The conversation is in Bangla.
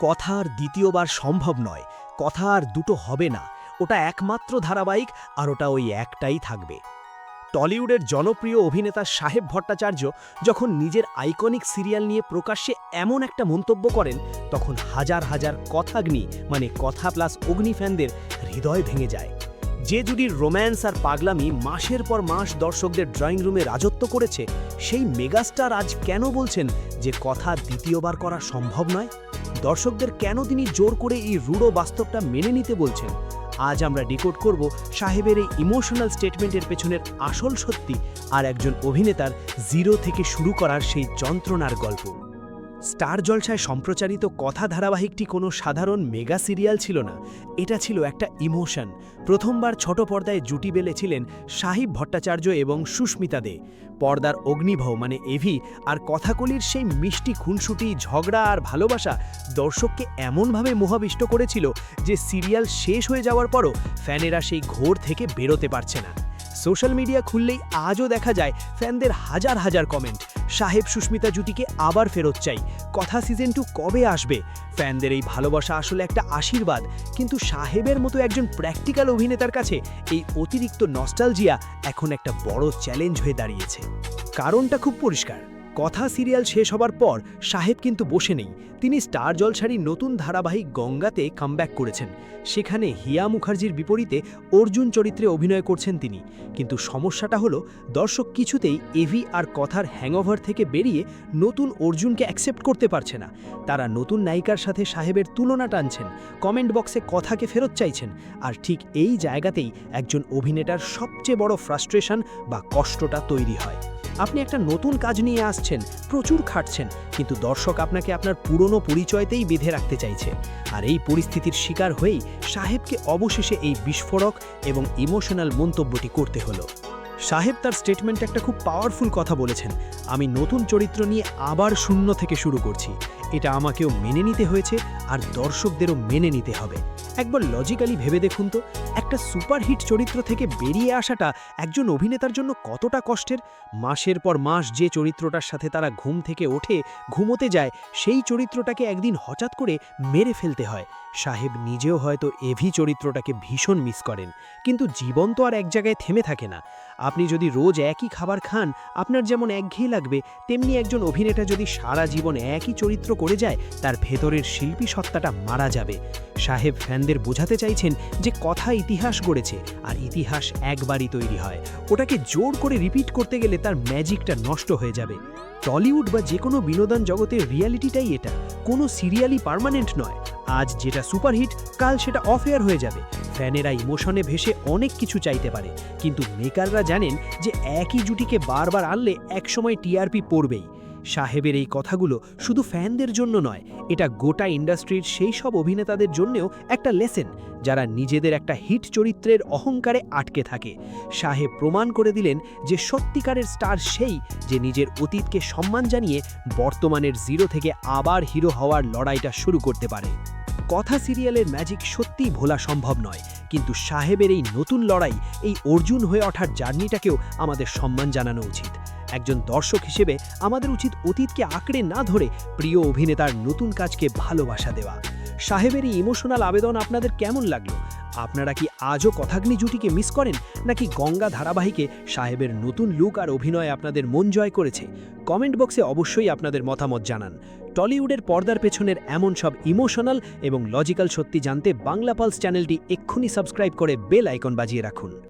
কথা আর দ্বিতীয়বার সম্ভব নয়, কথা আর দুটো হবে না, ওটা একমাত্র ধারাবাহিক আর ওটা ওই একটাই থাকবে। টলিউডের জনপ্রিয় অভিনেতা সাহেব ভট্টাচার্য যখন নিজের আইকনিক সিরিয়াল নিয়ে প্রকাশ্যে এমন একটা মন্তব্য করেন, তখন হাজার হাজার কথাগ্নি মানে কথা প্লাস অগ্নি ফ্যানদের হৃদয় ভেঙে যায়। যে জুডির রোম্যান্স আর পাগলামি মাসের পর মাস দর্শকদের ড্রয়িং রুমে রাজত্ব করেছে, সেই মেগাস্টার আজ কেন বলছেন যে কথা দ্বিতীয়বার করা সম্ভব নয়? দর্শকদের কেন তিনি জোর করে এই রূঢ় বাস্তবটা মেনে নিতে বলছেন? আজ আমরা ডিকোড করব সাহেবের এই ইমোশনাল স্টেটমেন্টের পেছনের আসল সত্যি আর একজন অভিনেতার জিরো থেকে শুরু করার সেই যন্ত্রণার গল্প। স্টার জলসায় সম্প্রচারিত কথা ধারাবাহিকটি কোনো সাধারণ মেগা সিরিয়াল ছিল না, এটা ছিল একটা ইমোশন। প্রথমবার ছোট পর্দায় জুটি বেলেছিলেন সাহিব ভট্টাচার্য এবং সুস্মিতা দে। পর্দার অগ্নিভৌ মানে এভি আর কথাকলির সেই মিষ্টি খুনসুটি, ঝগড়া আর ভালোবাসা দর্শককে এমনভাবে মোহাবিষ্ট করেছিল যে সিরিয়াল শেষ হয়ে যাওয়ার পরও ফ্যানেরা সেই ঘোর থেকে বেরোতে পারছে না। সোশ্যাল মিডিয়া খুললেই আজও দেখা যায় ফ্যানদের হাজার হাজার কমেন্ট, সাহেব সুস্মিতা জুটিকে আবার ফেরত চাই, কথা সিজন 2 কবে আসবে? ফ্যানদের এই ভালোবাসা আসলে একটা আশীর্বাদ, কিন্তু সাহেবের মতো একজন প্র্যাকটিক্যাল অভিনেতার কাছে এই অতিরিক্ত নস্টালজিয়া এখন একটা বড় চ্যালেঞ্জ হয়ে দাঁড়িয়েছে। কারণটা খুব পরিষ্কার, কথা সিরিয়াল শেষ হবার পর সাহেব কিন্তু বসে নেই। তিনি স্টার জলসারই নতুন ধারাবাহিক গঙ্গাতে কামব্যাক করেছেন। সেখানে হিয়া মুখার্জির বিপরীতে অর্জুন চরিত্রে অভিনয় করছেন তিনি। কিন্তু সমস্যাটা হলো দর্শক কিছুতেই এভি আর কথার হ্যাংওভার থেকে বেরিয়ে নতুন অর্জুনকে অ্যাকসেপ্ট করতে পারছে না। তারা নতুন নায়িকার সাথে সাহেবের তুলনা টানছেন, কমেন্ট বক্সে কথাকে ফেরত চাইছেন। আর ঠিক এই জায়গাতেই একজন অভিনেতার সবচেয়ে বড় ফ্রাস্ট্রেশন বা কষ্টটা তৈরি হয়। আপনি একটা নতুন কাজ নিয়ে আসছেন, প্রচুর খাটছেন, কিন্তু দর্শক আপনাকে আপনার পুরনো পরিচয়তেই বেঁধে রাখতে চাইছে। আর এই পরিস্থিতির শিকার হয়েই সাহেবকে অবশেষে এই বিস্ফোরক এবং ইমোশনাল মন্তব্যটি করতে হলো। সাহেব তার স্টেটমেন্টে একটা খুব পাওয়ারফুল কথা বলেছেন, আমি নতুন চরিত্র নিয়ে আবার শূন্য থেকে শুরু করছি। এটা আমাকেও মেনে নিতে হয়েছে আর দর্শকদেরও মেনে নিতে হবে। একবার লজিক্যালি ভেবে দেখুন তো, একটা সুপারহিট চরিত্র থেকে বেরিয়ে আসাটা একজন অভিনেতার জন্য কতটা কষ্টের। মাসের পর মাস যে চরিত্রটার সাথে তারা ঘুম থেকে ওঠে, ঘুমোতে যায়, সেই চরিত্রটাকে একদিন হঠাৎ করে মেরে ফেলতে হয়। সাহেব নিজেও হয়তো এভি চরিত্রটাকে ভীষণ মিস করেন, কিন্তু জীবন তো আর এক জায়গায় থেমে থাকে না। আপনি যদি রোজ একই খাবার খান, আপনার যেমন একঘেয়ে লাগবে, তেমনি একজন অভিনেতা যদি সারা জীবন একই চরিত্র করে যায়, তার ভেতরের শিল্পী সত্তাটা মারা যাবে। সাহেব ফ্যানদের বোঝাতে চাইছেন যে কথা ইতিহাস গড়েছে, আর ইতিহাস একবারই তৈরি হয়, ওটাকে জোর করে রিপিট করতে গেলে তার ম্যাজিকটা নষ্ট হয়ে যাবে। টলিউড বা যে কোনো বিনোদন জগতের রিয়ালিটিটাই এটা, কোনো সিরিয়ালই পার্মানেন্ট নয়। আজ যেটা সুপারহিট, কাল সেটা অফ এয়ার হয়ে যাবে। ফ্যানেরা ইমোশনে ভেসে অনেক কিছু চাইতে পারে, কিন্তু মেকাররা জানেন যে একই জুটিকে বারবার আনলে একসময় টিআরপি পড়বেই। সাহেবের এই কথাগুলো শুধু ফ্যানদের জন্য নয়, এটা গোটা ইন্ডাস্ট্রির সেই সব অভিনেতাদের জন্যও একটা লেসেন যারা নিজেদের একটা হিট চরিত্রের অহংকারে আটকে থাকে। সাহেব প্রমাণ করে দিলেন যে সত্যিকারের স্টার সেই যে নিজের অতীতকে সম্মান জানিয়ে বর্তমানের জিরো থেকে আবার হিরো হওয়ার লড়াইটা শুরু করতে পারে। কথা সিরিয়ালের ম্যাজিক সত্যিই ভোলা সম্ভব নয়, কিন্তু সাহেবের এই নতুন লড়াই, এই অর্জুন হয়ে ওঠার জার্নিটাকেও আমাদের সম্মান জানানো উচিত। একজন দর্শক হিসেবে আমাদের উচিত অতীতকে আঁকড়ে না ধরে প্রিয় অভিনেতার নতুন কাজকে ভালোবাসা দেওয়া। সাহেবের এই ইমোশনাল আবেদন আপনাদের কেমন লাগলো? আপনারা কি আজও কথাগ্নি জুটিকে মিস করেন, নাকি গঙ্গা ধারাবাহিকে সাহেবের নতুন লুক আর অভিনয় আপনাদের মন জয় করেছে? কমেন্ট বক্সে অবশ্যই আপনাদের মতামত জানান। টলিউডের পর্দার পেছনের এমন সব ইমোশনাল এবং লজিক্যাল সত্যি জানতে বাংলা পালস চ্যানেলটি এক্ষুনি সাবস্ক্রাইব করে বেল আইকন বাজিয়ে রাখুন।